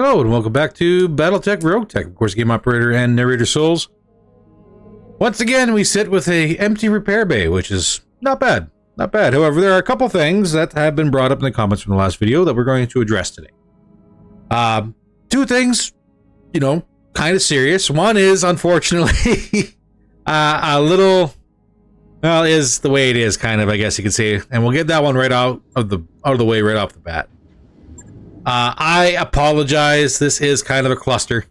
Hello and welcome back to Battletech Roguetech, of course, game operator and narrator Souls. Once again, we sit with a empty repair bay, which is not bad. Not bad. However, there are a couple things that have been brought up in the comments from the last video that we're going to address today. Two things, you know, kind of serious. One is, unfortunately, a little, well, is the way it is, kind of, I guess you could say. And we'll get that one right out of the way right off the bat. I apologize. This is kind of a cluster.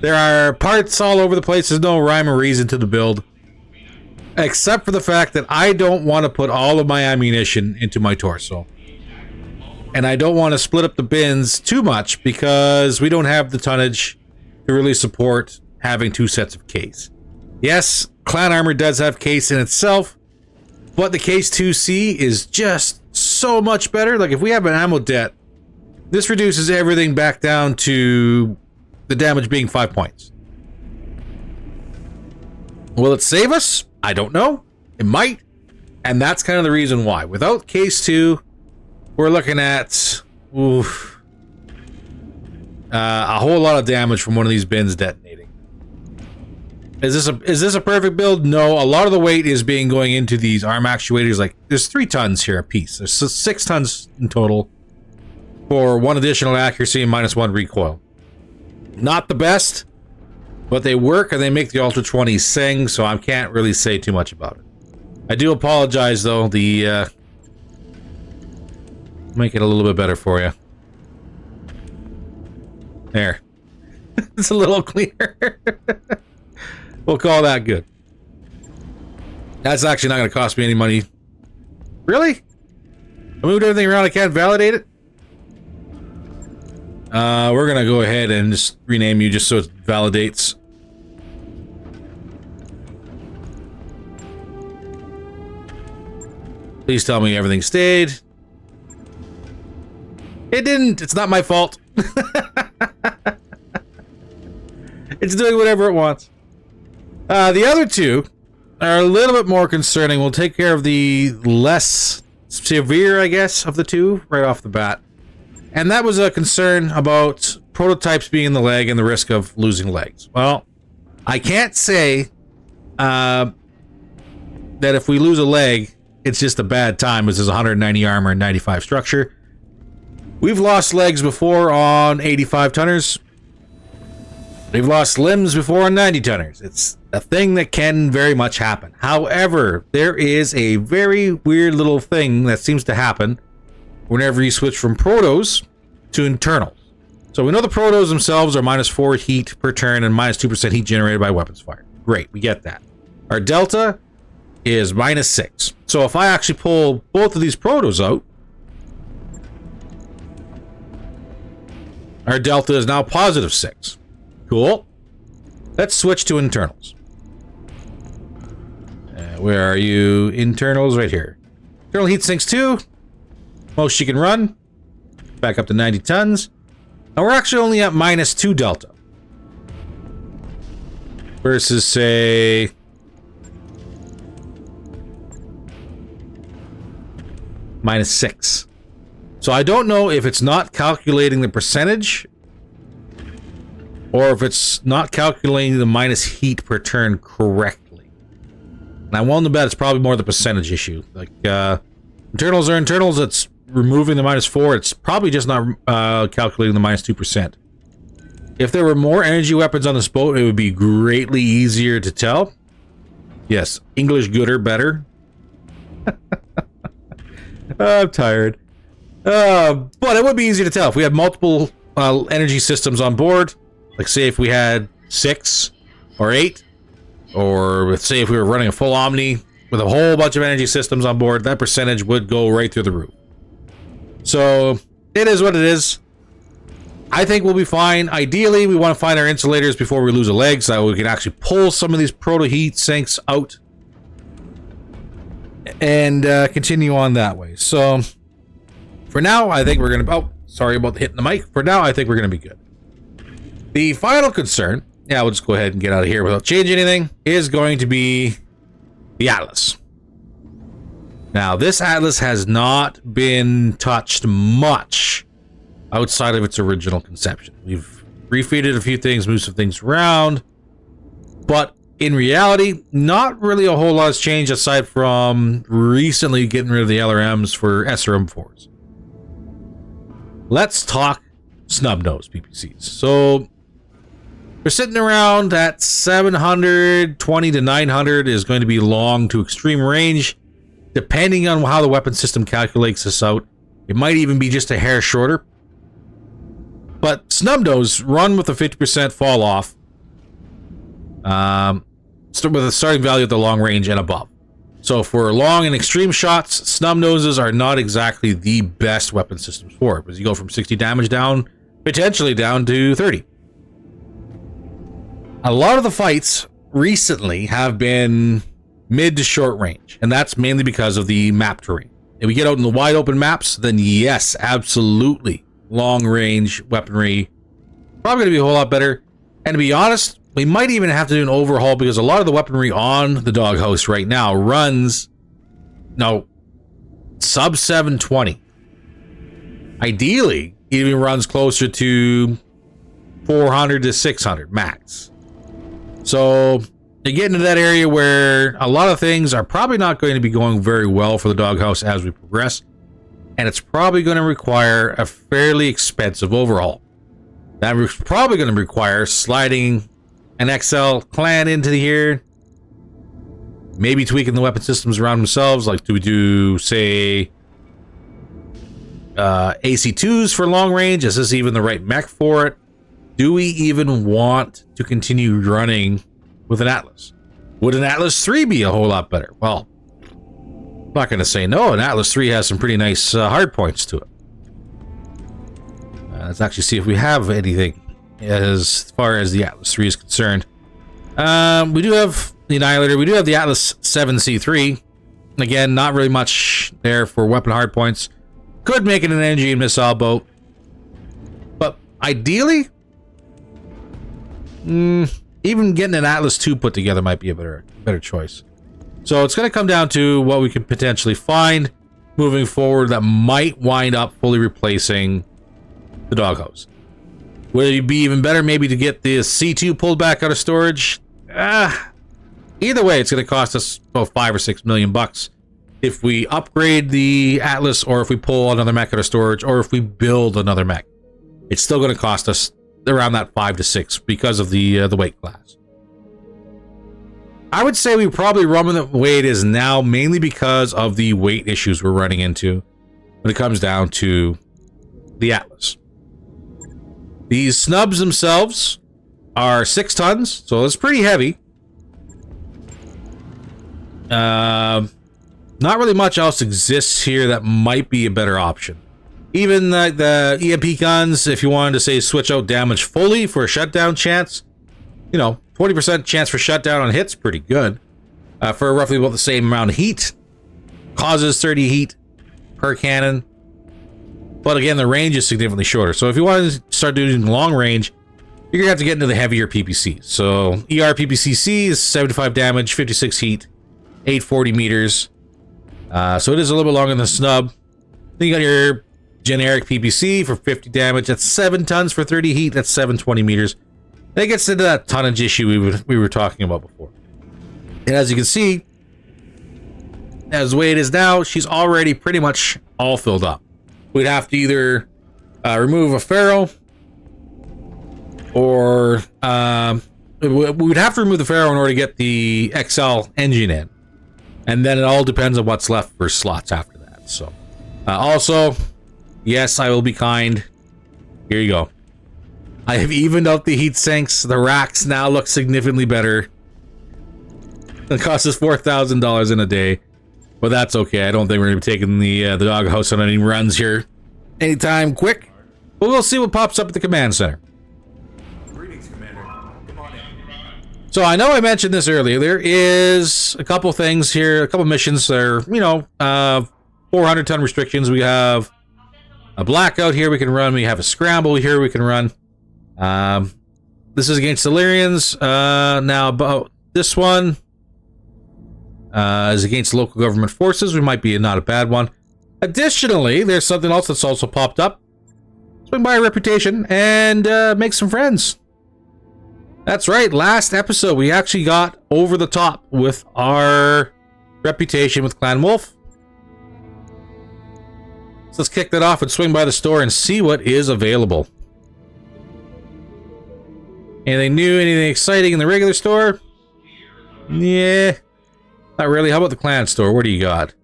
There are parts all over the place. There's no rhyme or reason to the build. Except for the fact that I don't want to put all of my ammunition into my torso. And I don't want to split up the bins too much because we don't have the tonnage to really support having two sets of case. Yes, clan armor does have case in itself, but the case 2C is just so much better. Like, if we have an ammo debt, this reduces everything back down to the damage being 5 points. Will it save us? I don't know. It might. And that's kind of the reason why. Without case 2, we're looking at a whole lot of damage from one of these bins detonating. Is this a perfect build? No. A lot of the weight is going into these arm actuators. Like, there's 3 tons here a piece. There's 6 tons in total for 1 additional accuracy and -1 recoil. Not the best, but they work and they make the Ultra 20 sing, so I can't really say too much about it. I do apologize, though. Make it a little bit better for you. There. It's a little cleaner. We'll call that good. That's actually not going to cost me any money. Really? I moved everything around. I can't validate it? We're going to go ahead and just rename you just so it validates. Please tell me everything stayed. It didn't. It's not my fault. It's doing whatever it wants. The other two are a little bit more concerning. We'll take care of the less severe, I guess, of the two right off the bat. And that was a concern about prototypes being in the leg and the risk of losing legs. Well, I can't say that if we lose a leg, it's just a bad time, as there's 190 armor and 95 structure. We've lost legs before on 85 tonners. We've lost limbs before on 90 tonners. It's a thing that can very much happen. However, there is a very weird little thing that seems to happen whenever you switch from protos to internals. So we know the protos themselves are -4 heat per turn and -2% heat generated by weapons fired. Great, we get that. Our delta is -6. So if I actually pull both of these protos out, our delta is now +6. Cool. Let's switch to internals. Where are you? Internals, right here. Internal heat sinks 2. Most you can run. Back up to 90 tons. And we're actually only at -2 delta. Versus, say, -6. So I don't know if it's not calculating the percentage or if it's not calculating the minus heat per turn correctly. And I'm willing to bet it's probably more the percentage issue. Like, internals are internals. It's removing the -4. It's probably just not calculating the -2%. If there were more energy weapons on this boat, it would be greatly easier to tell. Yes, English gooder better. I'm tired. But it would be easier to tell if we had multiple energy systems on board. Like, say if we had 6 or 8, or say if we were running a full Omni with a whole bunch of energy systems on board, that percentage would go right through the roof. So it is what it is. I think we'll be fine. Ideally, we want to find our insulators before we lose a leg, so we can actually pull some of these proto heat sinks out and continue on that way. So for now, I think we're going to... Oh, sorry about hitting the mic. For now, I think we're going to be good. The final concern, yeah, we'll just go ahead and get out of here without changing anything, is going to be the Atlas. Now, this Atlas has not been touched much outside of its original conception. We've refeeded a few things, moved some things around, but in reality, not really a whole lot has changed aside from recently getting rid of the LRMs for SRM 4s. Let's talk snub-nose PPCs. So we're sitting around at 720 to 900 is going to be long to extreme range. Depending on how the weapon system calculates this out, it might even be just a hair shorter. But snub-nose run with a 50% fall off. With a starting value at the long range and above. So for long and extreme shots, snub-noses are not exactly the best weapon systems for it, because you go from 60 damage down, potentially down to 30. A lot of the fights recently have been mid to short range, and that's mainly because of the map terrain. If we get out in the wide open maps, then yes, absolutely, long range weaponry probably going to be a whole lot better. And to be honest, we might even have to do an overhaul because a lot of the weaponry on the doghouse right now runs, sub 720. Ideally, it even runs closer to 400 to 600 max. So you get into that area where a lot of things are probably not going to be going very well for the doghouse as we progress, and it's probably going to require a fairly expensive overhaul. That's probably going to require sliding an XL clan into here, maybe tweaking the weapon systems around themselves, like do we do, say, AC2s for long range? Is this even the right mech for it? Do we even want to continue running with an Atlas? Would an Atlas 3 be a whole lot better? Well, I'm not going to say no. An Atlas 3 has some pretty nice hard points to it. Let's actually see if we have anything as far as the Atlas 3 is concerned. We do have the Annihilator. We do have the Atlas 7C3. Again, not really much there for weapon hard points. Could make it an energy and missile boat. But ideally, even getting an Atlas 2 put together might be a better choice. So it's going to come down to what we could potentially find moving forward that might wind up fully replacing the doghouse. Would it be even better maybe to get the C2 pulled back out of storage? Either way, it's going to cost us about $5 or $6 million bucks if we upgrade the Atlas, or if we pull another mech out of storage, or if we build another mech. It's still going to cost us around that 5 to 6 because of the weight class. I would say we probably run the way it is now, mainly because of the weight issues we're running into when it comes down to the Atlas. These snubs themselves are 6 tons, so it's pretty heavy. Not really much else exists here that might be a better option. Even the EMP guns, if you wanted to say switch out damage fully for a shutdown chance, 20% chance for shutdown on hits, pretty good. For roughly about the same amount of heat. Causes 30 heat per cannon. But again, the range is significantly shorter. So if you want to start doing long range, you're going to have to get into the heavier PPC. So ER PPCC is 75 damage, 56 heat, 840 meters. So it is a little bit longer than the snub. Then you got your generic PPC for 50 damage. That's 7 tons for 30 heat. That's 720 meters. And it gets into that tonnage issue we were talking about before. And as you can see, as the way it is now, she's already pretty much all filled up. We'd have to either remove a Pharaoh, or we'd have to remove the Pharaoh in order to get the XL engine in. And then it all depends on what's left for slots after that. So, also, yes, I will be kind. Here you go. I have evened out the heat sinks. The racks now look significantly better. It costs us $4,000 in a day. But that's okay. I don't think we're going to be taking the doghouse on any runs here anytime quick. But we'll see what pops up at the command center. Greetings, Commander. Come on in. So I know I mentioned this earlier. There is a couple things here, a couple missions that are, 400 ton restrictions. We have a blackout here we can run. We have a scramble here we can run. This is against Illyrians. Now, about this one is against local government forces. We might be not a bad one. Additionally, there's something else that's also popped up. swing by Reputation and make some friends. That's right, last episode we actually got over the top with our reputation with Clan Wolf. So let's kick that off and swing by the store and see what is available. Anything new, anything exciting in the regular store? Yeah, not really. How about the Clan store? What do you got?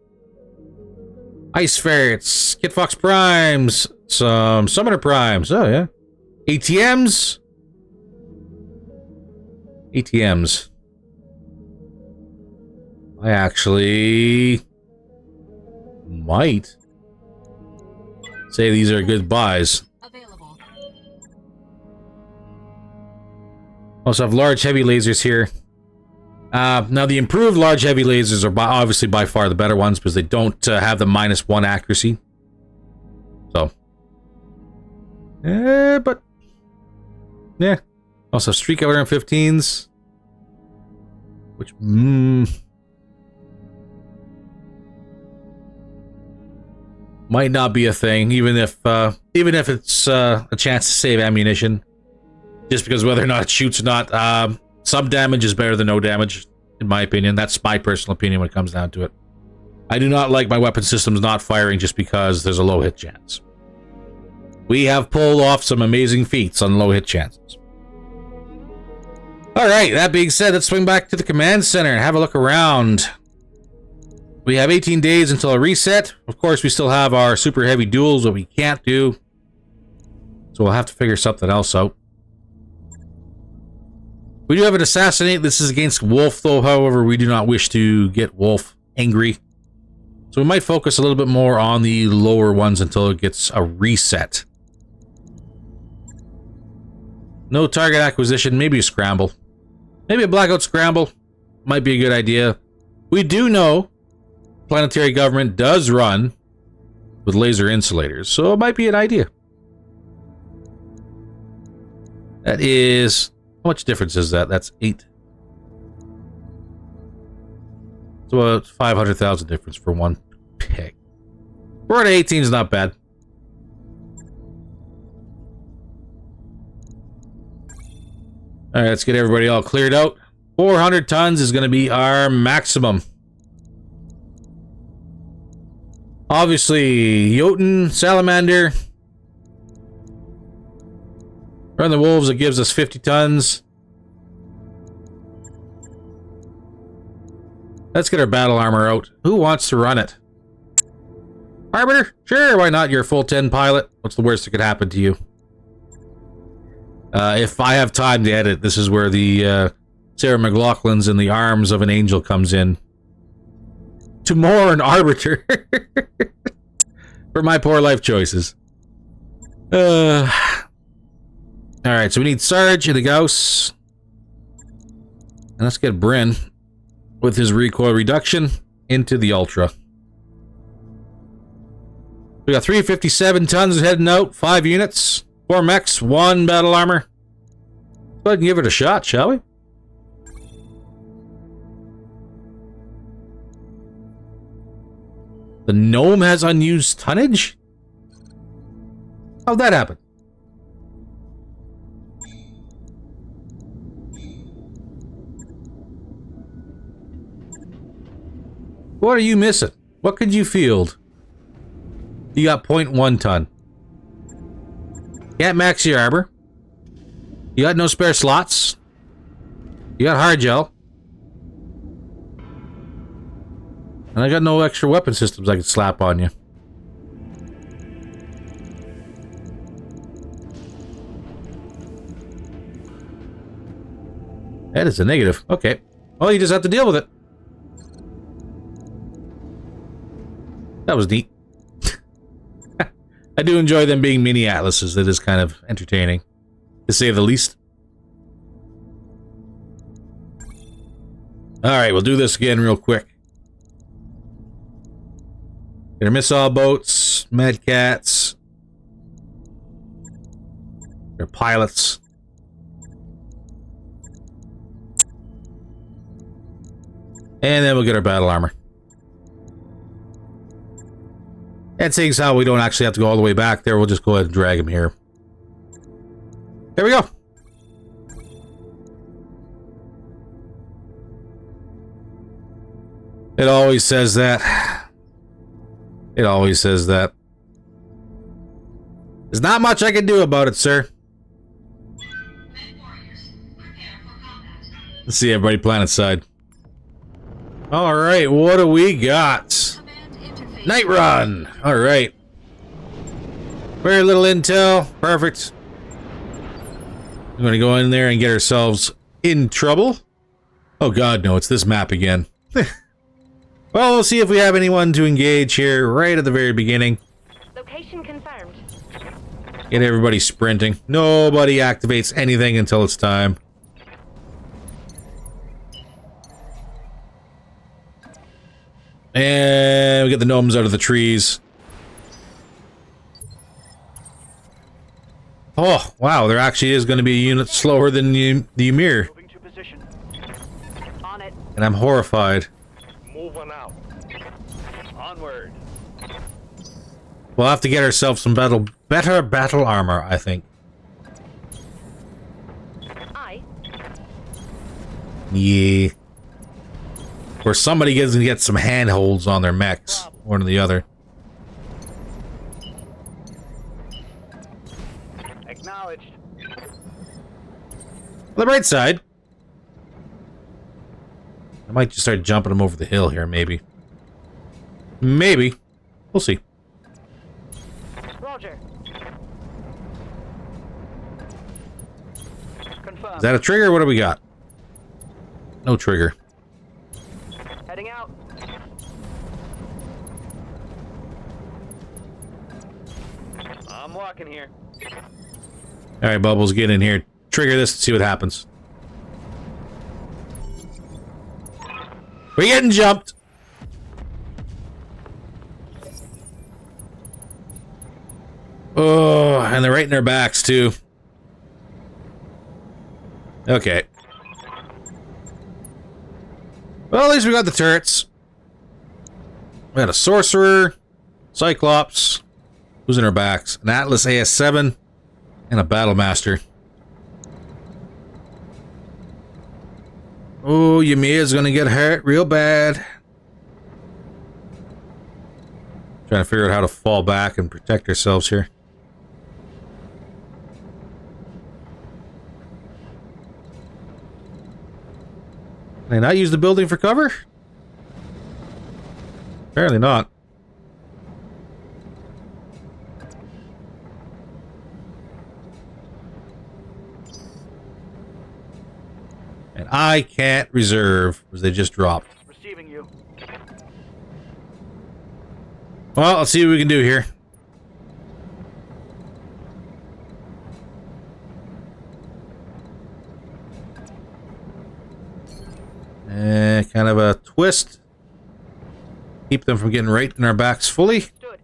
Ice Ferrets, Kit Fox Primes, some Summoner Primes. Oh, yeah. ATMs. ATMs. I actually might say these are good buys. Available. Also have large heavy lasers here. Now the improved large heavy lasers are obviously by far the better ones because they don't have the -1 accuracy. So, but yeah. Also Street Killer M15s, which might not be a thing, even if it's a chance to save ammunition, just because whether or not it shoots or not. Some damage is better than no damage, in my opinion. That's my personal opinion when it comes down to it. I do not like my weapon systems not firing just because there's a low hit chance. We have pulled off some amazing feats on low hit chances. Alright, that being said, let's swing back to the command center and have a look around. We have 18 days until a reset. Of course, we still have our super heavy duels that we can't do. So we'll have to figure something else out. We do have an assassinate. This is against Wolf, though. However, we do not wish to get Wolf angry. So we might focus a little bit more on the lower ones until it gets a reset. No target acquisition. Maybe a scramble. Maybe a blackout scramble. Might be a good idea. We do know planetary government does run with laser insulators, so it might be an idea. That is... How much difference is that? That's 8. So about 500,000 difference for one pick. 4 out of 18 is not bad. Alright, let's get everybody all cleared out. 400 tons is going to be our maximum. Obviously, Jotun, Salamander. Run the Wolves, it gives us 50 tons. Let's get our battle armor out. Who wants to run it? Arbiter? Sure, why not? You're a full 10 pilot. What's the worst that could happen to you? If I have time to edit, this is where the Sarah McLaughlin's in the arms of an angel comes in. To mourn Arbiter. For my poor life choices. Alright, so we need Sarge and the Gauss. And let's get Bryn with his recoil reduction into the Ultra. We got 357 tons heading out, 5 units, 4 mechs, 1 battle armor. Let's go ahead and give it a shot, shall we? The Gnome has unused tonnage? How'd that happen? What are you missing? What could you field? You got 0.1 ton. Can't max your armor. You got no spare slots. You got hard gel. And I got no extra weapon systems I could slap on you. That is a negative. Okay. Well, you just have to deal with it. That was neat. I do enjoy them being mini atlases. It is kind of entertaining, to say the least. Alright, we'll do this again real quick. Get our missile boats, Mad Cats, their pilots. And then we'll get our battle armor. And seeing as how we don't actually have to go all the way back there, we'll just go ahead and drag him here. There we go. It always says that. It always says that. There's not much I can do about it, sir. Let's see everybody planet side. Alright, what do we got? Night run! Alright. Very little intel. Perfect. We're gonna go in there and get ourselves in trouble. Oh god, no, it's this map again. Well, we'll see if we have anyone to engage here right at the very beginning. Location confirmed. Get everybody sprinting. Nobody activates anything until it's time. And we get the gnomes out of the trees. Oh, wow, there actually is going to be a unit slower than the Ymir. Moving to position. On it. And I'm horrified. Moving out. Onward. We'll have to get ourselves some better battle armor, I think. Aye. Yeah. Or somebody gets to get some handholds on their mechs. One or the other. Acknowledged. On the bright side, I might just start jumping them over the hill here, maybe. Maybe. We'll see. Roger. Confirmed. Is that a trigger? What do we got? No trigger. Heading out. I'm walking here. Alright, Bubbles, get in here. Trigger this and see what happens. We're getting jumped! Oh, and they're right in their backs, too. Okay. Well, at least we got the turrets. We got a Sorcerer, Cyclops, who's in our backs, an Atlas AS7, and a BattleMaster. Oh, Ymia's gonna get hurt real bad. Trying to figure out how to fall back and protect ourselves here. Can I not use the building for cover? Apparently not. And I can't reserve because they just dropped. Receiving you. Well, let's see what we can do here. Kind of a twist. Keep them from getting right in our backs fully. Stood.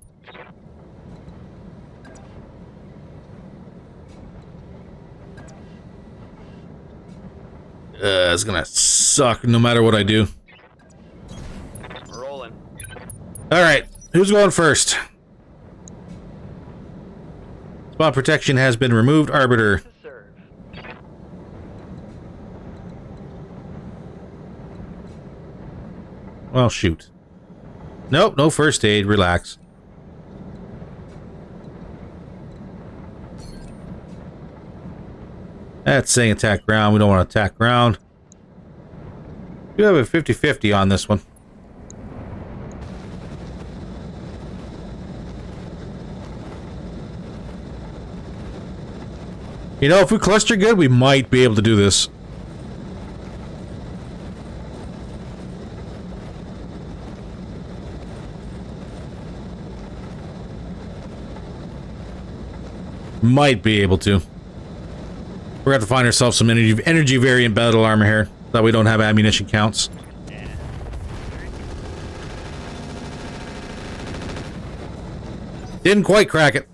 It's gonna suck no matter what I do. Rolling. Alright, who's going first? Spot protection has been removed. Arbiter. To serve. Well, shoot. Nope, no first aid. Relax. That's saying attack ground. We don't want to attack ground. We have a 50-50 on this one. You know, if we cluster good, we might be able to do this. Might be able to. We're going to have to find ourselves some energy variant battle armor here, that we don't have ammunition counts. Didn't quite crack it.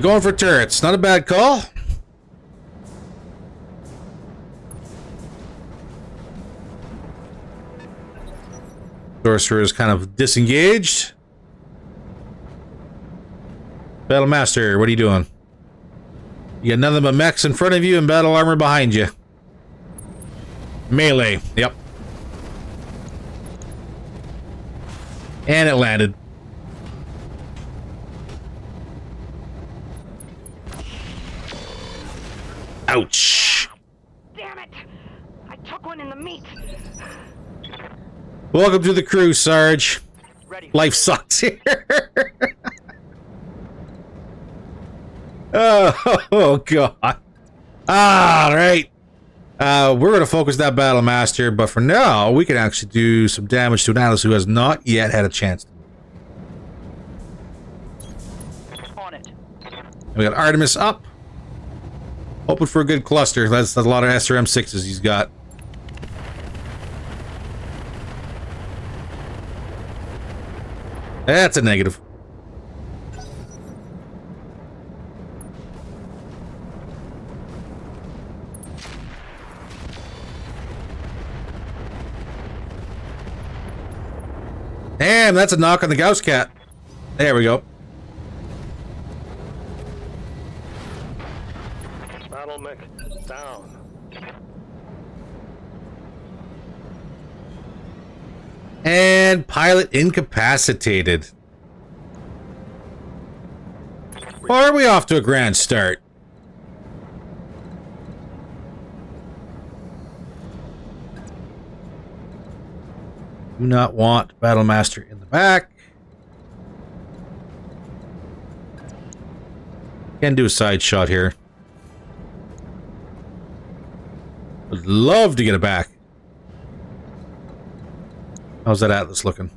Going for turrets. Not a bad call. Sorcerer is kind of disengaged. BattleMaster, what are you doing? You got nothing but mechs in front of you and battle armor behind you. Melee, yep. And it landed. Ouch. Damn it! I took one in the meat. Welcome to the crew, Sarge. Ready. Life sucks here. oh God. All right. We're going to focus that Battlemaster, but for now, we can actually do some damage to an Atlas who has not yet had a chance. On it. We got Artemis up. Hoping for a good cluster. That's a lot of SRM 6s he's got. That's a negative. Damn, that's a knock on the Gauss Cat. There we go. BattleMech down. And pilot incapacitated. Or are we off to a grand start? Do not want Battlemaster in the back. Can do a side shot here. Would love to get it back. How's that Atlas looking?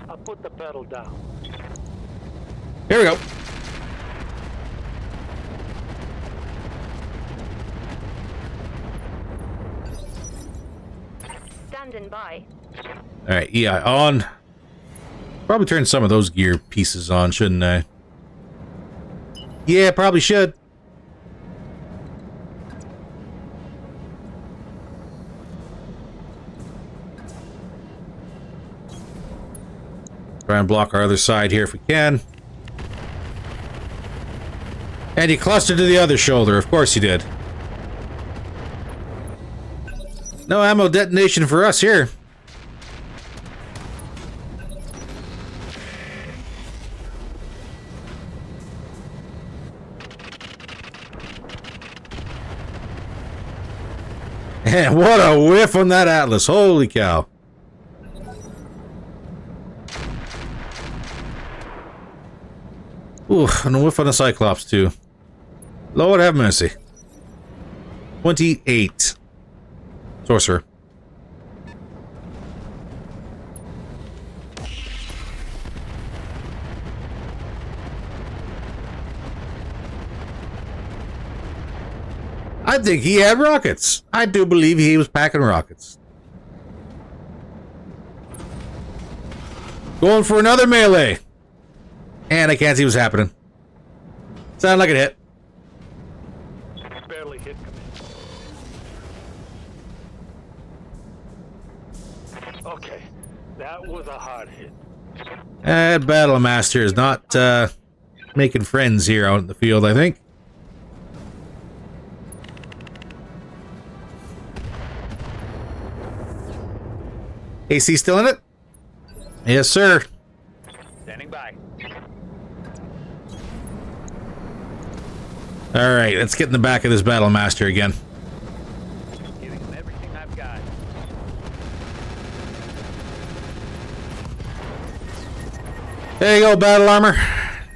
I put the pedal down. Here we go. Standing by. All right, EI on. Probably turn some of those gear pieces on, shouldn't I? Yeah, probably should. Try and block our other side here if we can. And he clustered to the other shoulder. Of course he did. No ammo detonation for us here. And what a whiff on that Atlas. Holy cow. Ooh, and a whiff on the Cyclops too. Lord have mercy. 28. Sorcerer. I think he had rockets. I do believe he was packing rockets. Going for another melee. And I can't see what's happening. Sound like it hit. Barely hit command. Okay, that was a hard hit. Battlemaster is not making friends here out in the field, I think. AC still in it? Yes, sir. Standing by. All right, let's get in the back of this Battlemaster again. Giving him everything I've got. There you go, battle armor.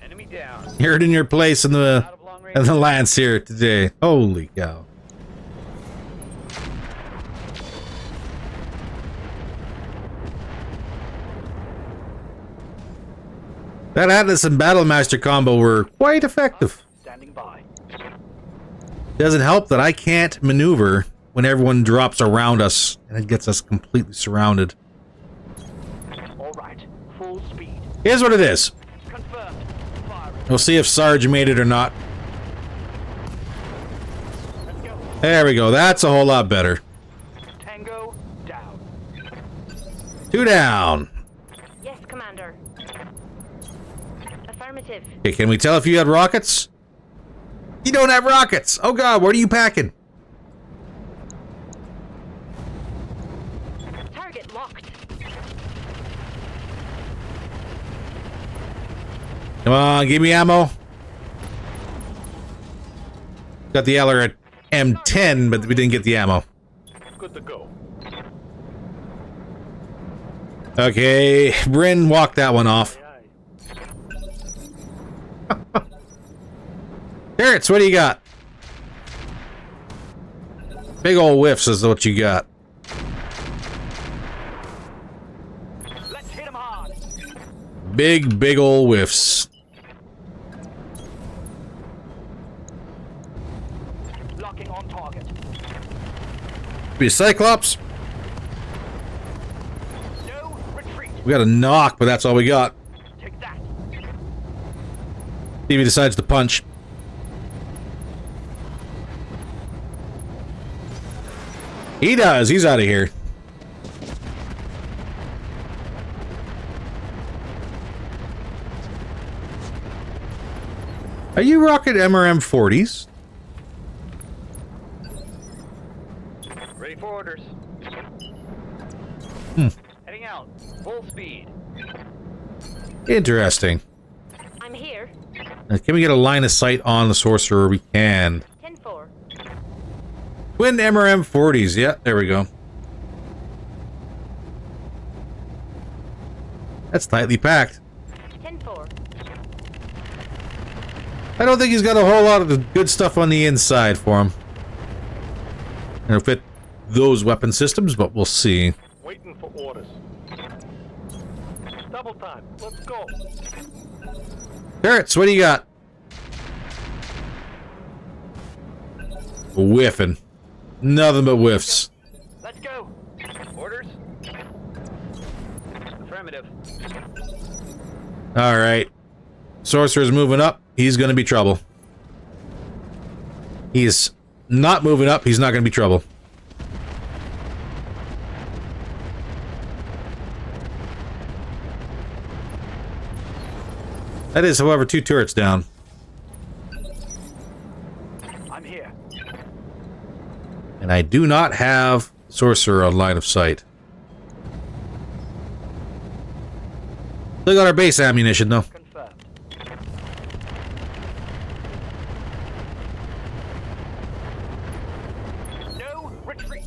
Enemy down. You're in your place in the Out of long range. lance here today. Holy cow. That Atlas and Battlemaster combo were quite effective. Standing by. Doesn't help that I can't maneuver when everyone drops around us and it gets us completely surrounded. All right. Full speed. Here's what it is. Confirmed. Firing. We'll see if Sarge made it or not. Let's go. There we go. That's a whole lot better. Tango down. 2 down. Yes, Commander. Affirmative. Okay, can we tell if you had rockets? You don't have rockets. Oh god, what are you packing? Target locked. Come on, give me ammo. Got the LR at M10, but we didn't get the ammo. Good to go. Okay, Bryn walked that one off. Carrots, what do you got? Big old whiffs is what you got. Let's hit him hard. Big old whiffs. Locking on target. Be a Cyclops. No retreat. We got a knock, but that's all we got. Take that. See if he decides to punch. He does. He's out of here. Are you rocking MRM 40s? Ready for orders. Heading out. Full speed. Interesting. I'm here. Now, can we get a line of sight on the sorcerer? We can. 10-4. Twin MRM 40s. Yeah, there we go. That's tightly packed. 10-4. I don't think he's got a whole lot of good stuff on the inside for him. It'll fit those weapon systems, but we'll see. Waiting for orders. Double time. Let's go. Carrots, what do you got? Whiffing. Nothing but whiffs. Let's go. Orders. Affirmative. Alright. Sorcerer's moving up. He's gonna be trouble. He is not moving up. He's not gonna be trouble. That is, however, 2 turrets down. I'm here. And I do not have Sorcerer on line of sight. Still got our base ammunition, though. Confirmed. No retreat.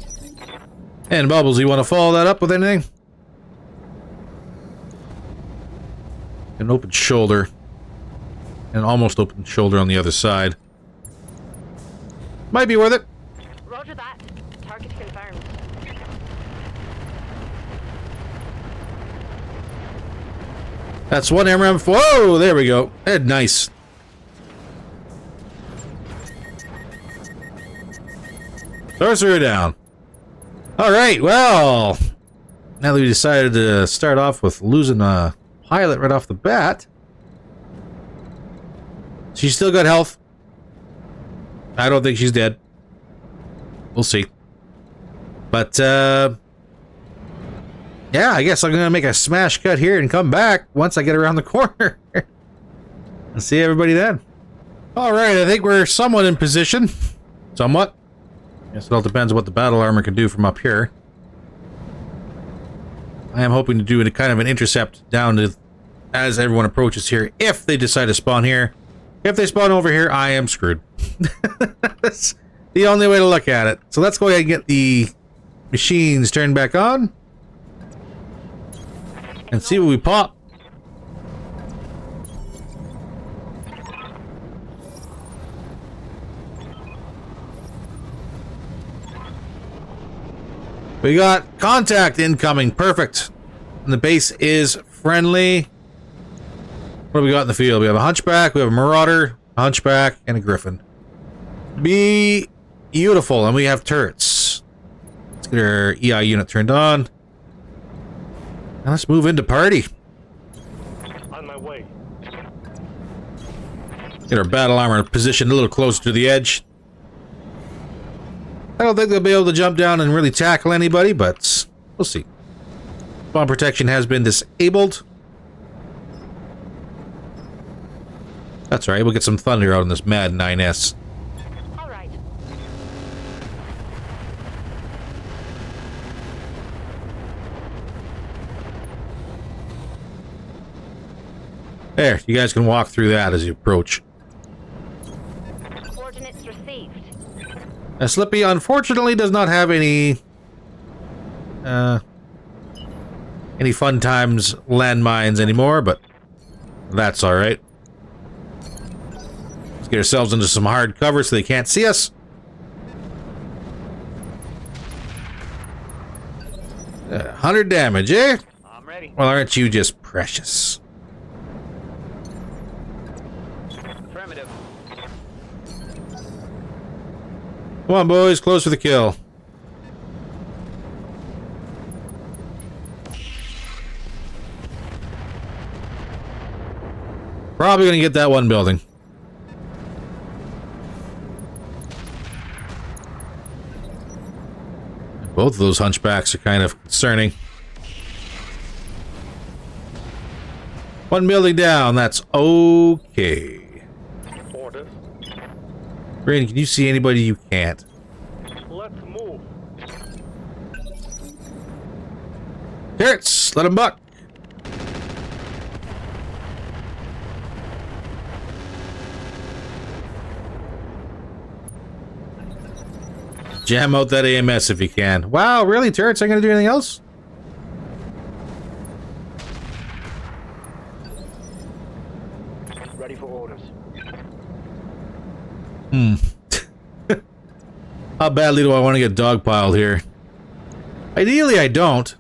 And Bubbles, you want to follow that up with anything? An open shoulder. An almost open shoulder on the other side. Might be worth it. Roger that. Target confirmed. That's one MRM. Whoa, there we go. Nice. Sorcerer down. Alright, well. Now that we decided to start off with losing a pilot right off the bat. She's still got health. I don't think she's dead. We'll see. But, yeah, I guess I'm gonna make a smash cut here and come back once I get around the corner. And see everybody then. Alright, I think we're somewhat in position. Somewhat. Guess it all depends on what the battle armor can do from up here. I am hoping to do a kind of an intercept down to as everyone approaches here, if they decide to spawn here. If they spawn over here, I am screwed. That's the only way to look at it. So let's go ahead and get the machines turned back on. And see what we pop. We got contact incoming. Perfect. And the base is friendly. What do we got in the field? We have a hunchback, we have a marauder, a hunchback, and a griffin. Beautiful. And we have turrets. Let's get our EI unit turned on. Now let's move into party. On my way. Get our battle armor positioned a little closer to the edge. I don't think they'll be able to jump down and really tackle anybody, but we'll see. Spawn protection has been disabled. That's all right. We'll get some thunder out on this Mad 9S. All right. There, you guys can walk through that as you approach. Coordinates received. Slippy, unfortunately, does not have any fun times landmines anymore, but that's all right. Let's get ourselves into some hard cover so they can't see us. 100 damage, eh? I'm ready. Well, aren't you just precious? Affirmative. Come on, boys, close for the kill. Probably gonna get that one building. Both of those hunchbacks are kind of concerning. One building down, that's okay. Orders. Brandon, can you see anybody you can't? Let's move. Turrets, let them buck. Jam out that AMS if you can. Wow, really? Turrets aren't going to do anything else? Ready for orders. How badly do I want to get dogpiled here? Ideally, I don't.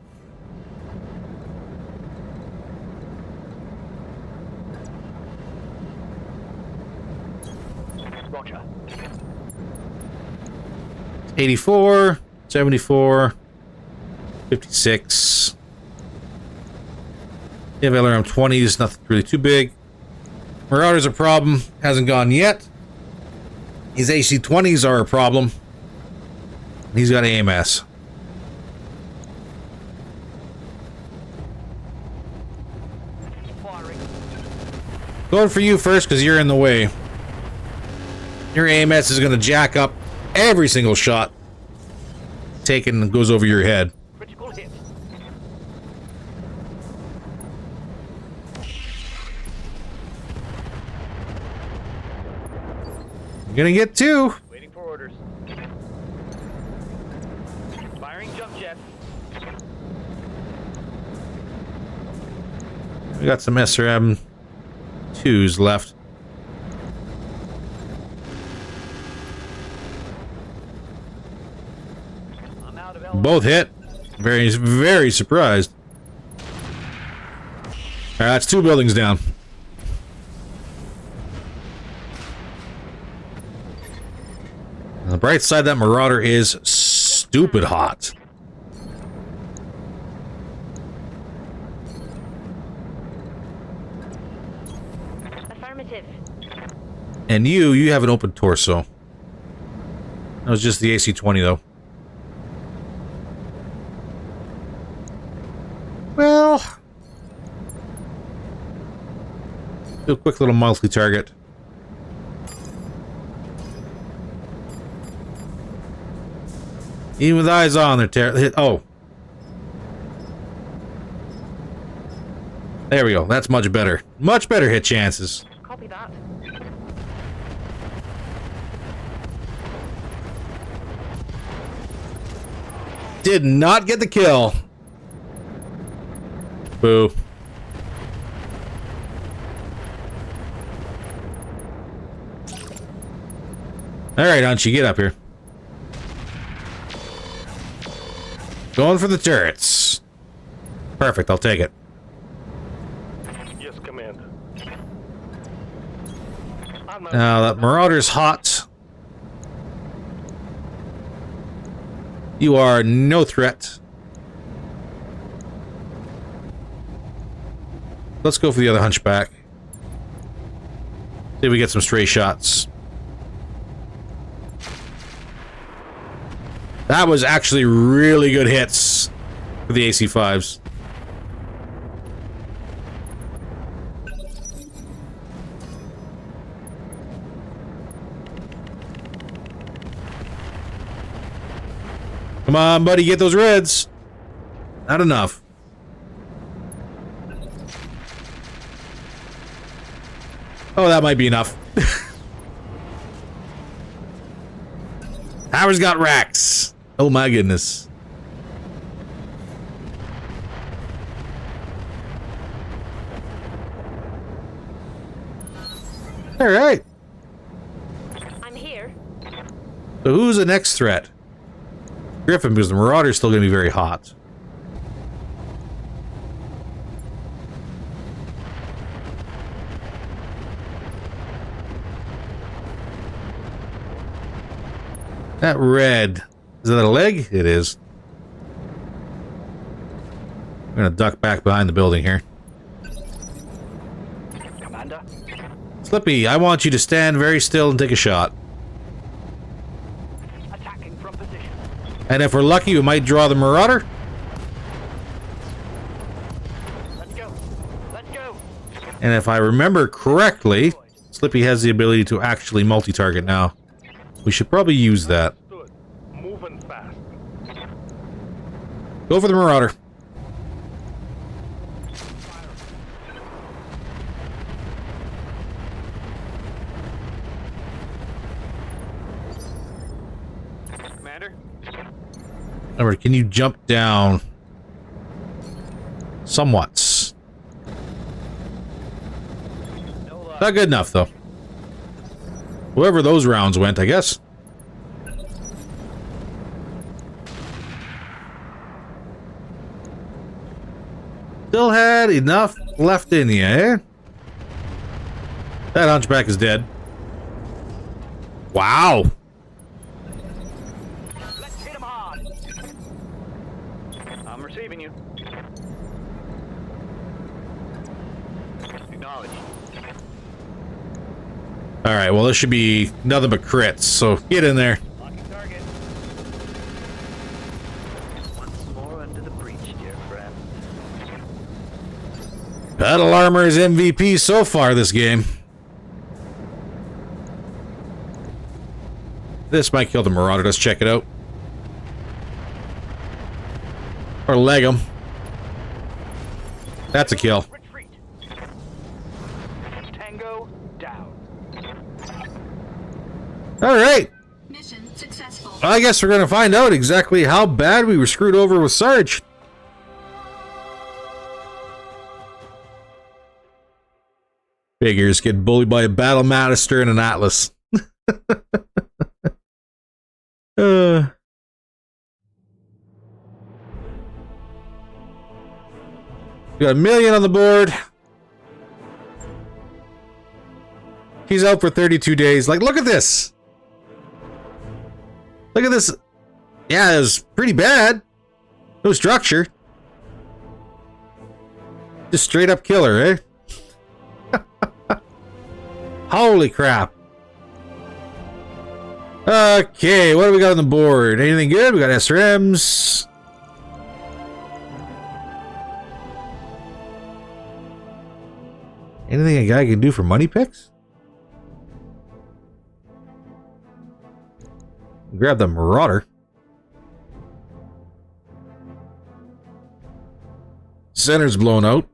Roger. 84, 74, 56. You have LRM 20s, nothing really too big. Marauder's a problem, hasn't gone yet. His AC-20s are a problem. He's got AMS. Firing. Going for you first because you're in the way. Your AMS is going to jack up every single shot taken and goes over your head. Critical hit. You're going to get two. Waiting for orders. Firing jump jet. We got some SRM 2s left. I'm out of Both hit. Very, very surprised. Alright, that's two buildings down. On the bright side, that Marauder is stupid hot. Affirmative. And you have an open torso. That was just the AC-20 though. Well, do a quick little multi-target. Even with eyes on, they're hit. Oh, there we go. That's much better. Much better hit chances. Copy that. Did not get the kill. Boo. Alright, Hunchy, get up here. Going for the turrets. Perfect, I'll take it. Yes, Commander. Now, that Marauder's hot. You are no threat. Let's go for the other hunchback. See if we get some stray shots. That was actually really good hits for the AC-5s. Come on, buddy, get those reds. Not enough. Oh, that might be enough. Howard's got racks. Oh my goodness. All right. I'm here. So who's the next threat? Griffin, because the Marauder's still going to be very hot. That red. Is that a leg? It is. I'm going to duck back behind the building here. Commander. Slippy, I want you to stand very still and take a shot. Attacking from position. And if we're lucky, we might draw the Marauder. Let's go. Let's go. And if I remember correctly, Slippy has the ability to actually multi-target now. We should probably use that. Good. Moving fast. Go for the Marauder. Commander. Alright, can you jump down? Somewhat. No luck. Not good enough, though. Whoever those rounds went, I guess. Still had enough left in you, eh? That hunchback is dead. Wow. Let's hit him hard. I'm receiving you. Acknowledge. Alright, well, this should be nothing but crits, so get in there. Locking target. Once more under the breach, dear friend. Battle Armor is MVP so far this game. This might kill the Marauder. Let's check it out. Or leg him. That's a kill. Retreat. Tango down. Alright. Mission successful. I guess we're going to find out exactly how bad we were screwed over with Sarge. Figures get bullied by a BattleMaster and an Atlas. We got 1 million on the board. He's out for 32 days. Like, look at this. Look at this. Yeah, it was pretty bad. No structure. Just straight up killer, eh? Holy crap. Okay, what do we got on the board? Anything good? We got SRMs. Anything a guy can do for money picks? Grab the Marauder. Center's blown out.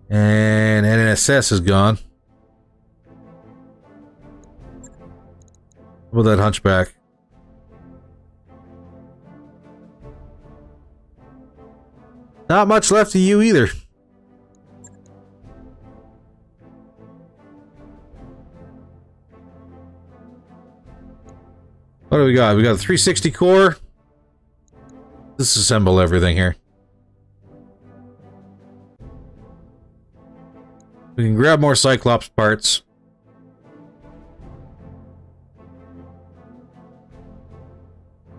And NSS is gone. What about that hunchback? Not much left of you either. What do we got? We got a 360 core. Disassemble everything here. We can grab more Cyclops parts.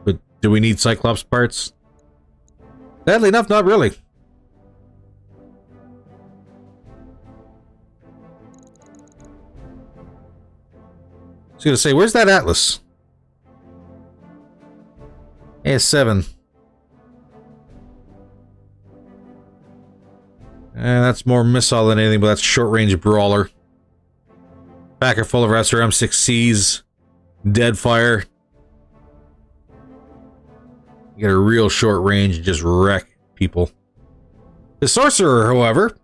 But do we need Cyclops parts? Sadly enough, not really. I was gonna say, where's that Atlas? AS7. That's more missile than anything, but that's short-range brawler. Packer full of SRM 6Cs. Dead fire. You get a real short range and just wreck people. The sorcerer, however,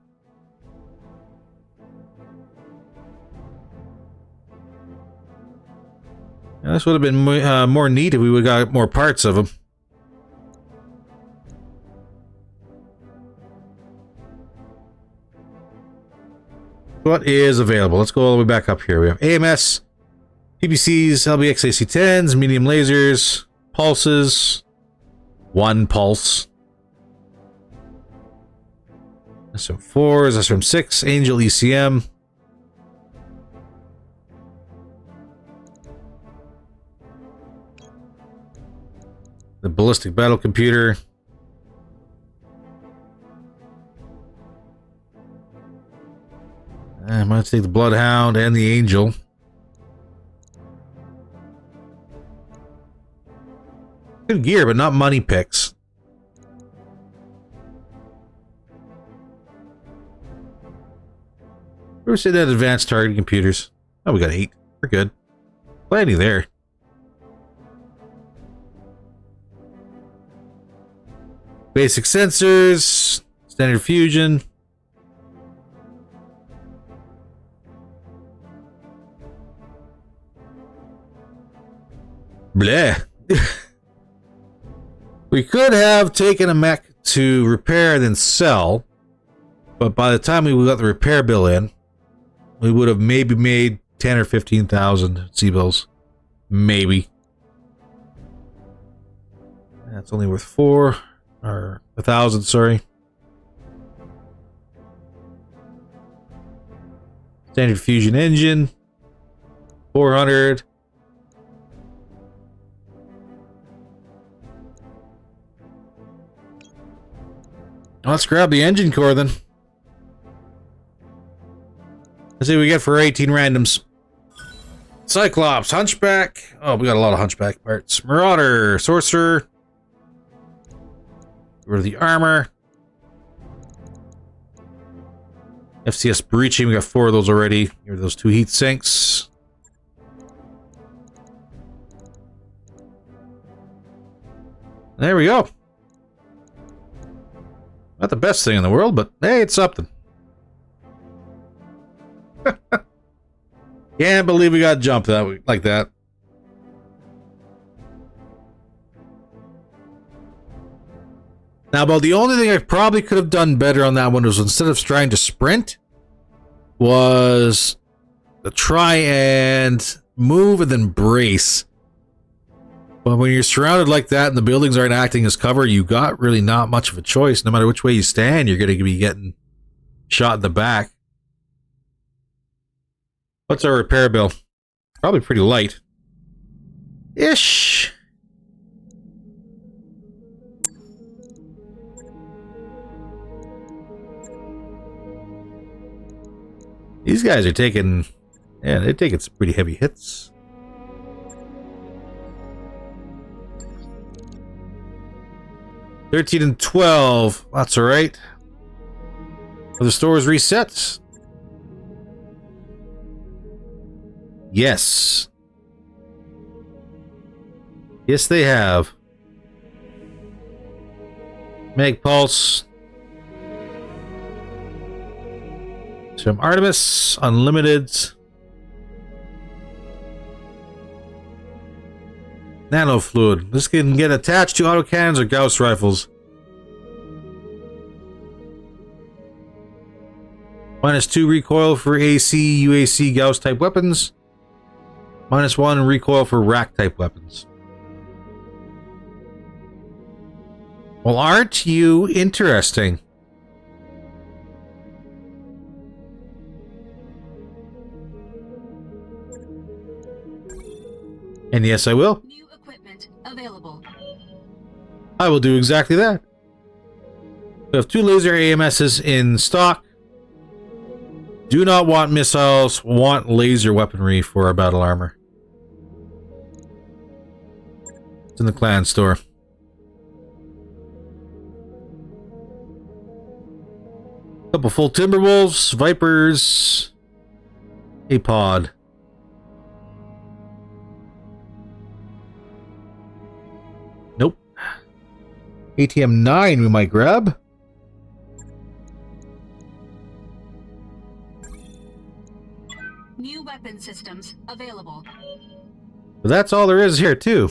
this would have been more neat if we would have got more parts of him. What is available? Let's go all the way back up here. We have AMS, PPCs, LBX AC-10s, medium lasers, pulses, one pulse, SM4s, SM6, Angel ECM, the ballistic battle computer, I'm going to take the Bloodhound and the Angel. Good gear, but not money picks. Where was it at advanced targeting computers? Oh, we got 8. We're good. Plenty there. Basic sensors, standard fusion. Bleh. We could have taken a mech to repair and then sell, but by the time we got the repair bill in, we would have maybe made 10 or 15,000 C-bills. Maybe. That's only worth 4 or 1,000, sorry. Standard fusion engine, 400. Let's grab the engine core then. Let's see what we get for 18 randoms. Cyclops, Hunchback. Oh, we got a lot of Hunchback parts. Marauder, Sorcerer. Get rid of the armor. FCS Breaching, we got 4 of those already. Get rid of those 2 heat sinks. There we go. Not the best thing in the world, but hey, it's something. Can't believe we got jumped that like that. Now, about the only thing I probably could have done better on that one was instead of trying to sprint, was to try and move and then brace. But when you're surrounded like that and the buildings aren't acting as cover, you got really not much of a choice. No matter which way you stand, you're going to be getting shot in the back. What's our repair bill? Probably pretty light. Ish. These guys are taking... Yeah, they're taking some pretty heavy hits. $13 and $12. That's alright. Are the stores reset? Yes. Yes, they have. Meg Pulse. From Artemis, Unlimited. Nano Fluid. This can get attached to autocannons or Gauss rifles. -2 recoil for AC, UAC, Gauss type weapons. -1 recoil for rack type weapons. Well, aren't you interesting? And yes, I will. New equipment available. I will do exactly that. We have 2 laser AMSs in stock. Do not want missiles, want laser weaponry for our battle armor. It's in the clan store. Couple full Timberwolves, Vipers, a pod. Nope. ATM 9 we might grab. New weapon systems available. But that's all there is here too.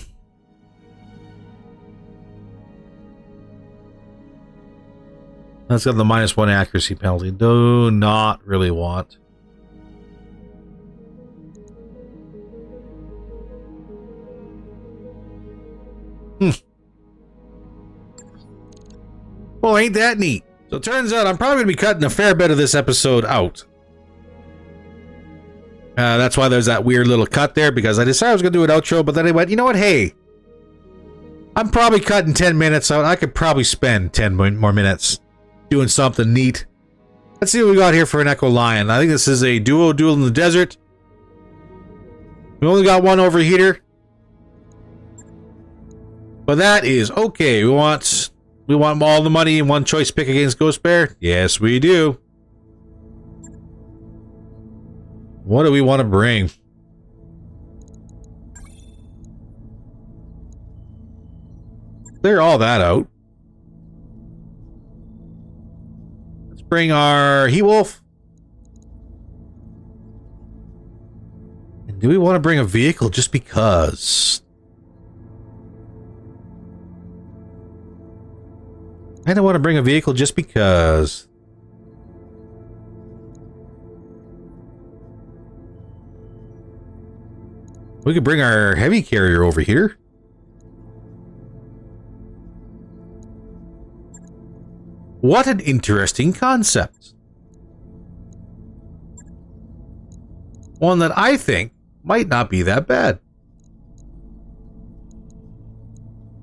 That's got the -1 accuracy penalty. Do not really want. Well, ain't that neat? So it turns out I'm probably going to be cutting a fair bit of this episode out. That's why there's that weird little cut there, because I decided I was going to do an outro, but then I went, you know what, hey, I'm probably cutting 10 minutes out. I could probably spend 10 more minutes doing something neat. Let's see what we got here for an Echo Lion. I think this is a duo duel in the desert. We only got one overheater. But that is okay. We want all the money in one choice pick against Ghost Bear? Yes, we do. What do we want to bring? Clear all that out. Let's bring our He-Wolf. And do we want to bring a vehicle just because? I don't want to bring a vehicle just because. We could bring our heavy carrier over here. What an interesting concept. One that I think might not be that bad.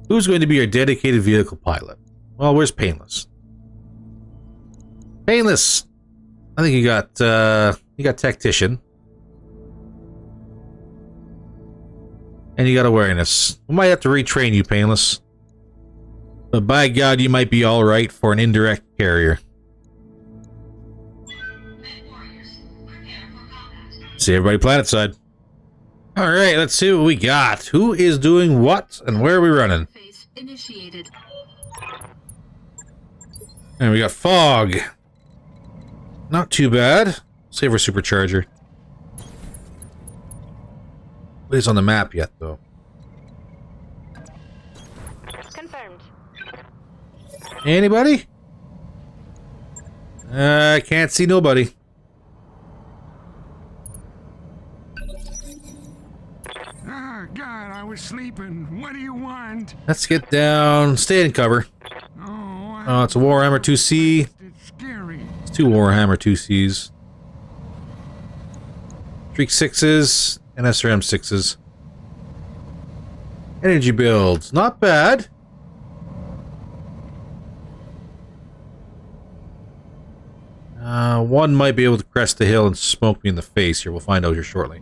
Who's going to be our dedicated vehicle pilot? Well, where's Painless? Painless! I think you got Tactician. And you got Awareness. We might have to retrain you, Painless. But by God, you might be alright for an indirect carrier. See everybody planet side. Alright, let's see what we got. Who is doing what and where are we running? Phase initiated. And we got Fog. Not too bad. Save our supercharger. But he's on the map yet, though. Confirmed. Anybody? I can't see nobody. Ah, God, I was sleeping. What do you want? Let's get down. Stay in cover. Oh, it's a Warhammer 2C. It's scary. It's 2 Warhammer 2Cs. Streak 6s and SRM 6s. Energy builds. Not bad. One might be able to crest the hill and smoke me in the face here. We'll find out here shortly.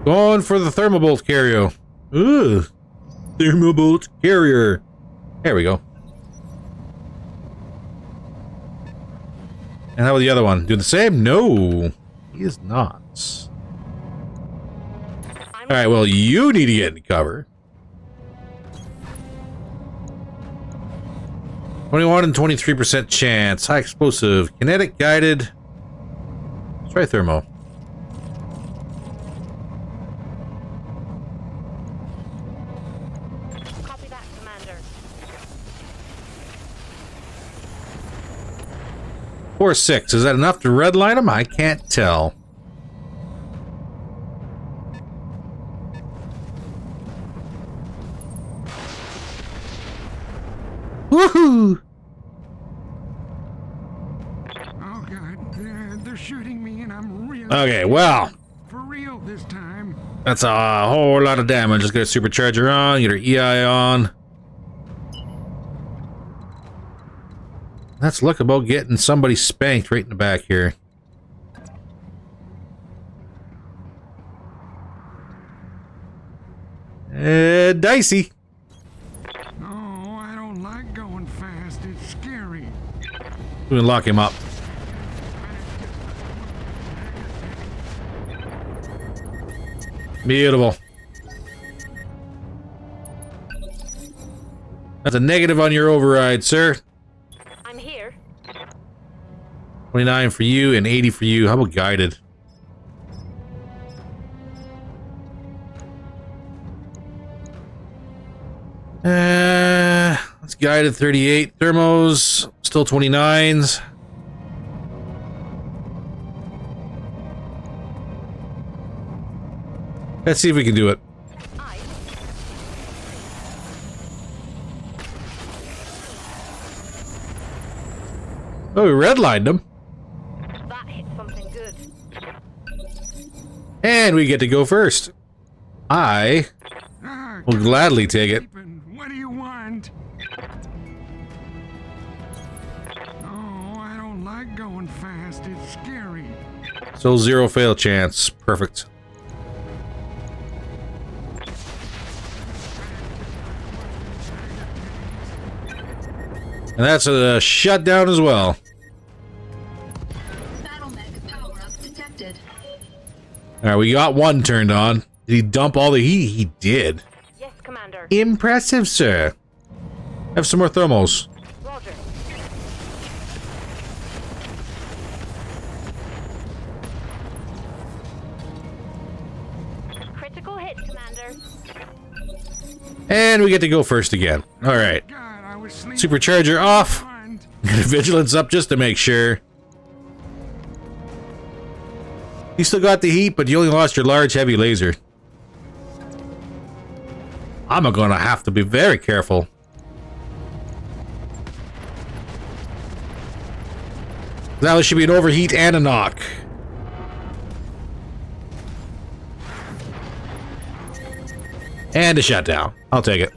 Going for the Thermobolt carrier. Ugh. Thermobolt carrier. There we go. And how about the other one? Do the same? No. He is not. Alright, well, you need to get in cover. 21 and 23% chance. High explosive. Kinetic guided. Let's try thermo. Copy that, Commander. 4-6. Is that enough to redline him? I can't tell. Woohoo! Oh, God, they're shooting me and I'm really... Okay, well, For real this time. that's a whole lot of damage. Let's get a supercharger on, get our EI on. Let's look about getting somebody spanked right in the back here. Dicey. Oh, I don't like going fast. It's scary. We can lock him up. Beautiful. That's a negative on your override, sir. I'm here. 29 for you and 80 for you. How about guided? Let's guided 38. Thermos, still 29s. Let's see if we can do it. I. Oh, we redlined them. That hit something good. And we get to go first. I Ah, will gladly take it. sleeping. What do you want? Oh, I don't like going fast. It's scary. So 0 fail chance. Perfect. And that's a shutdown as well. BattleMech power-up detected. Alright, we got one turned on. Did he dump all the heat? He did. Yes, Commander. Impressive, sir. Have some more thermals. Roger. Critical hit, Commander. And we get to go first again. Alright. God, I was sleeping. Supercharger off. Want? Vigilance up just to make sure. You still got the heat, but you only lost your large heavy laser. I'm gonna have to be very careful. Now there should be an overheat and a knock. And a shutdown. I'll take it.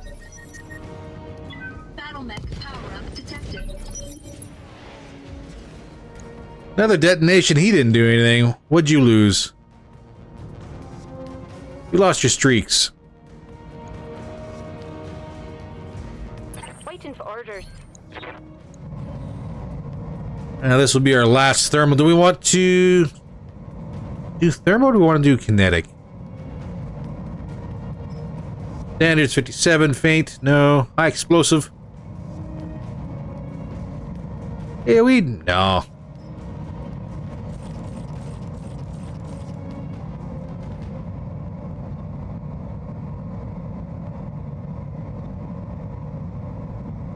BattleMech power-up detected. Another detonation. He didn't do anything. What'd you lose? You lost your streaks. Waiting for orders. Now this will be our last thermal. Do we want to do thermal or do we want to do kinetic? Standards 57, faint, no. High explosive. Yeah, no.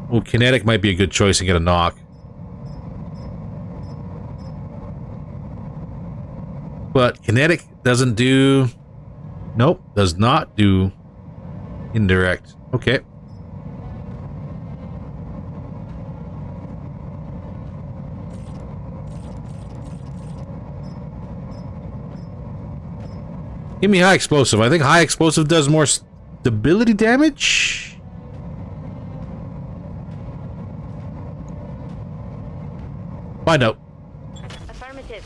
Well, kinetic might be a good choice to get a knock. But kinetic doesn't do... Nope, does not do indirect. Okay. Give me high explosive. I think high explosive does more stability damage. Find out. Affirmative.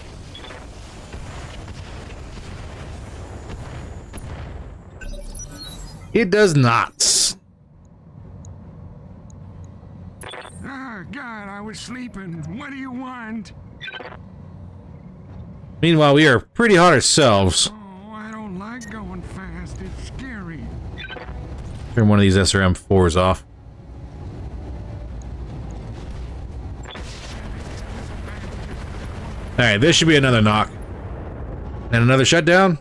It does not. Ah, God, I was sleeping. What do you want? Meanwhile, we are pretty hot ourselves. Oh, I don't like going fast. It's scary. Turn one of these SRM 4s off. Alright, this should be another knock. And another shutdown.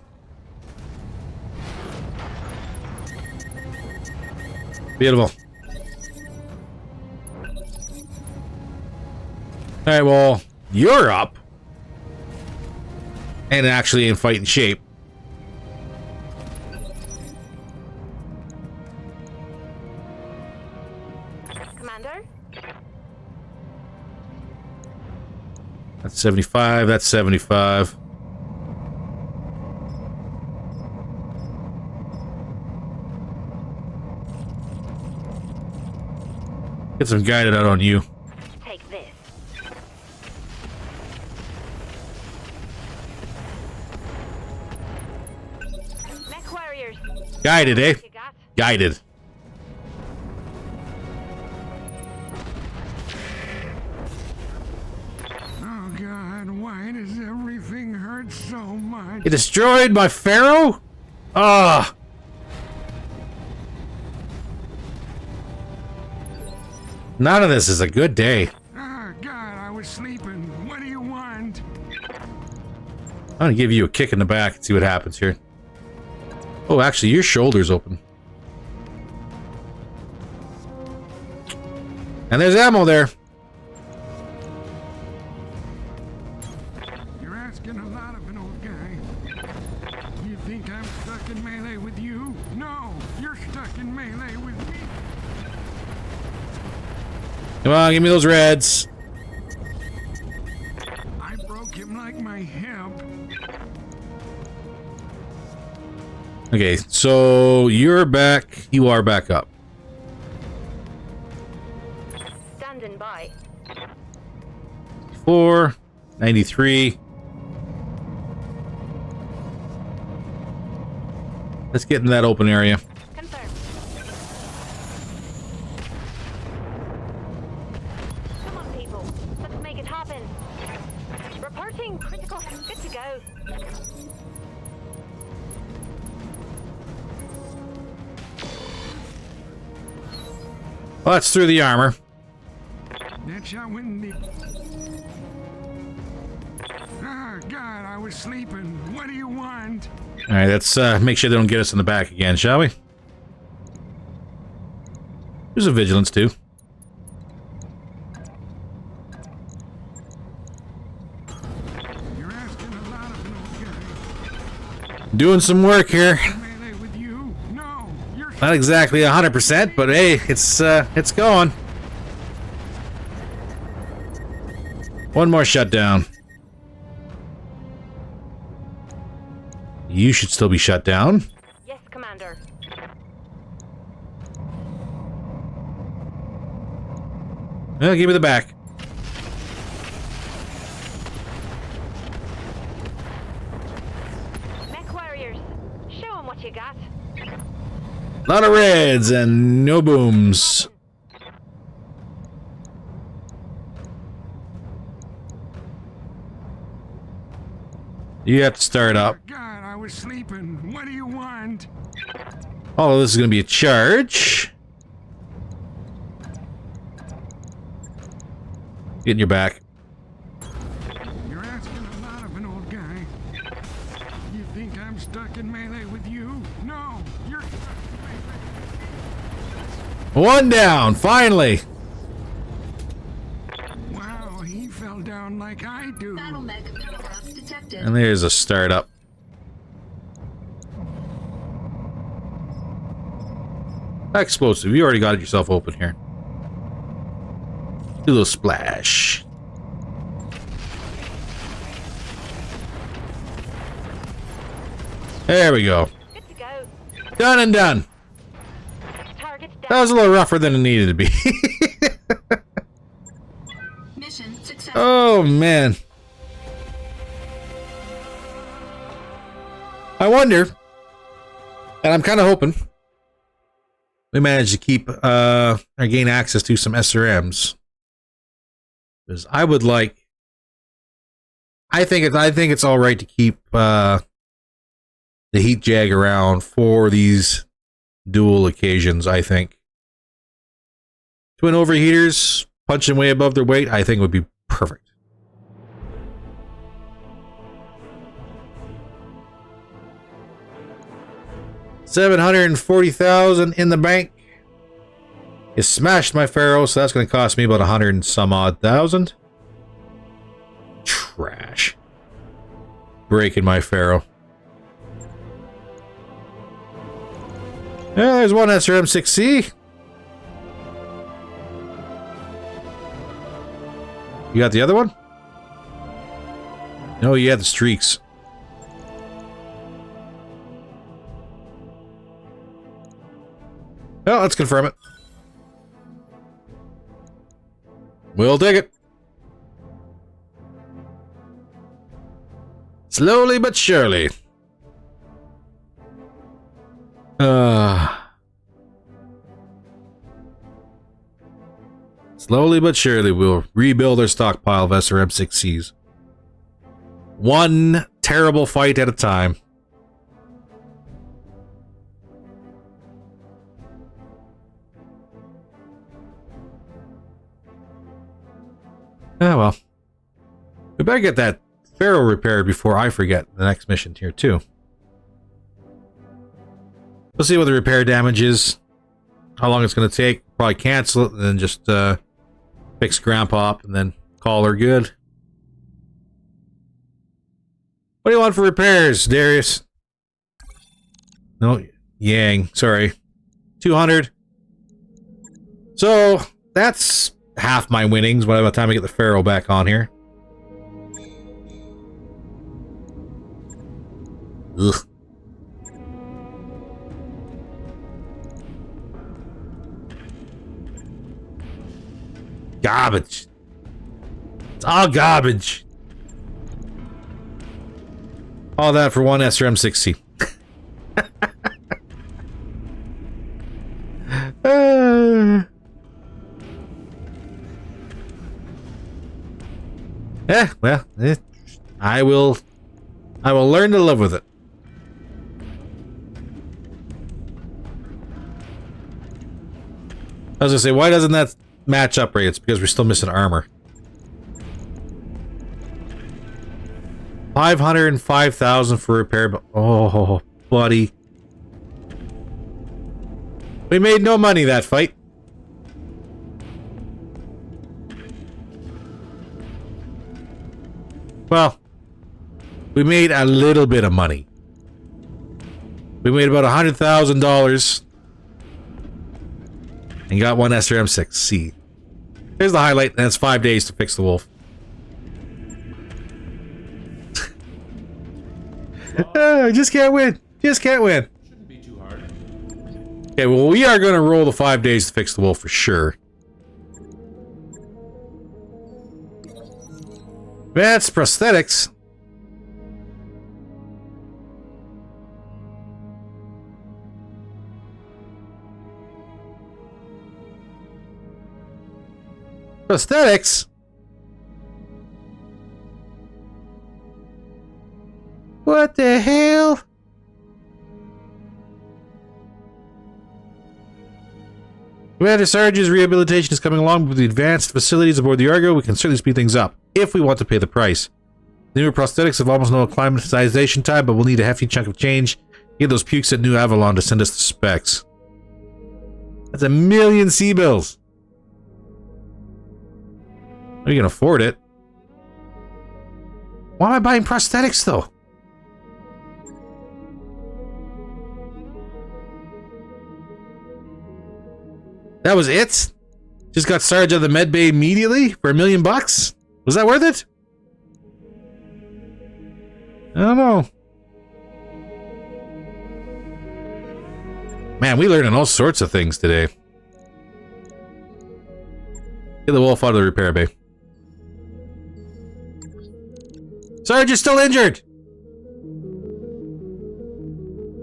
Beautiful. Alright, well, you're up. And actually in fighting shape. Commander? That's 75, that's 75. Get some guided out on you. Take this. Guided, eh? You got? Guided. Oh God, why does everything hurt so much? You destroyed my Pharaoh? Ah. None of this is a good day. Oh God, I was sleeping. What do you want? I'm gonna give you a kick in the back and see what happens here. Oh, actually, your shoulder's open. And there's ammo there. You're asking a lot of an old guy. You think I'm stuck in melee with you? No, you're stuck in melee with me. Come on, give me those reds. I broke him like my hip. Okay, so you're back. You are back up. Standing by. 4, 93. Let's get in that open area. Confirmed. Come on, people. Let's make it happen. Reporting critical. Good to go. Well, that's through the armor. That shot went in the... Oh God, I was sleeping. What do you want? All right, let's make sure they don't get us in the back again, shall we? There's a vigilance too. You're asking a lot of an old guy. Doing some work here. Melee with you? No, you're... Not exactly 100%, but hey, it's going. One more shutdown. You should still be shut down. Yes, Commander. Well, give me the back. Mech warriors, show them what you got. A lot of reds and no booms. You have to start up. Oh God, I was sleeping. What do you want? All of this is going to be a charge. Get in your back. You're asking a lot of an old guy. You think I'm stuck in melee with you? No, you're stuck in melee. One down, finally. Wow, he fell down like I do. BattleMech power-up detected. And there's a startup. Explosive. You already got it yourself open here. Do a little splash. There we go. Good to go. Done and done. Target down. That was a little rougher than it needed to be. Mission successful. Oh, man. I wonder, and I'm kind of hoping, we managed to keep, or gain access to some SRMs. Because I would like, I think it's all right to keep, the Heat Jag around for these dual occasions, I think. Twin overheaters, punching way above their weight, I think would be perfect. $740,000 in the bank. You smashed my Pharaoh, so that's going to cost me about 100 and some odd thousand. Trash. Breaking my Pharaoh. Yeah, there's one SRM 6C. You got the other one? No, you had the streaks. Well, let's confirm it. We'll take it. Slowly but surely. Slowly but surely, we'll rebuild our stockpile of SRM-6Cs. One terrible fight at a time. Oh well. We better get that Pharaoh repaired before I forget the next mission here too. We'll see what the repair damage is. How long it's going to take. Probably cancel it and then just fix Grandpa up and then call her good. What do you want for repairs, Darius? No, Yang. Sorry. 200. So, that's half my winnings by the time I get the Pharaoh back on here. Ugh. Garbage. It's all garbage. All that for one SRM-6C. Well, I will learn to live with it. I was gonna say, why doesn't that match up right? It's because we're still missing armor. 505,000 for repair, but oh, buddy. We made no money that fight. Well, we made a little bit of money. We made about $100,000 and got one SRM-6C. Here's the highlight, and it's 5 days to fix the wolf. I just can't win. Just can't win. Shouldn't be too hard. Okay, well, we are going to roll the 5 days to fix the wolf for sure. That's prosthetics. Prosthetics? What the hell? Commander Sarge's rehabilitation is coming along with the advanced facilities aboard the Argo. We can certainly speed things up, if we want to pay the price. The newer prosthetics have almost no acclimatization time, but we'll need a hefty chunk of change. Get those pukes at New Avalon to send us the specs. That's 1 million C-bills. You can afford it. Why am I buying prosthetics, though? That was it? Just got Sarge out of the med bay immediately for $1 million bucks? Was that worth it? I don't know. Man, we learning all sorts of things today. Get the wolf out of the repair bay. Sarge is still injured!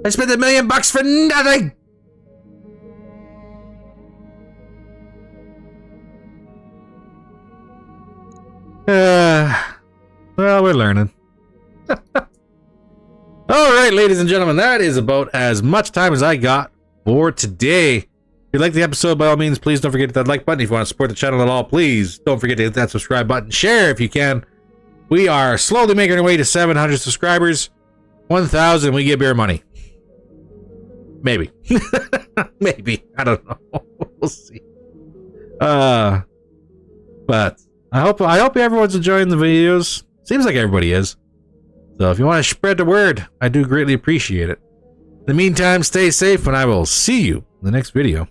I spent $1 million bucks for nothing! Well, we're learning. Alright, ladies and gentlemen, that is about as much time as I got for today. If you like the episode, by all means, please don't forget to hit that like button. If you want to support the channel at all, please don't forget to hit that subscribe button. Share if you can. We are slowly making our way to 700 subscribers. 1,000, we get beer money. Maybe. Maybe. I don't know. We'll see. But I hope everyone's enjoying the videos. Seems like everybody is. So if you want to spread the word, I do greatly appreciate it. In the meantime, stay safe, and I will see you in the next video.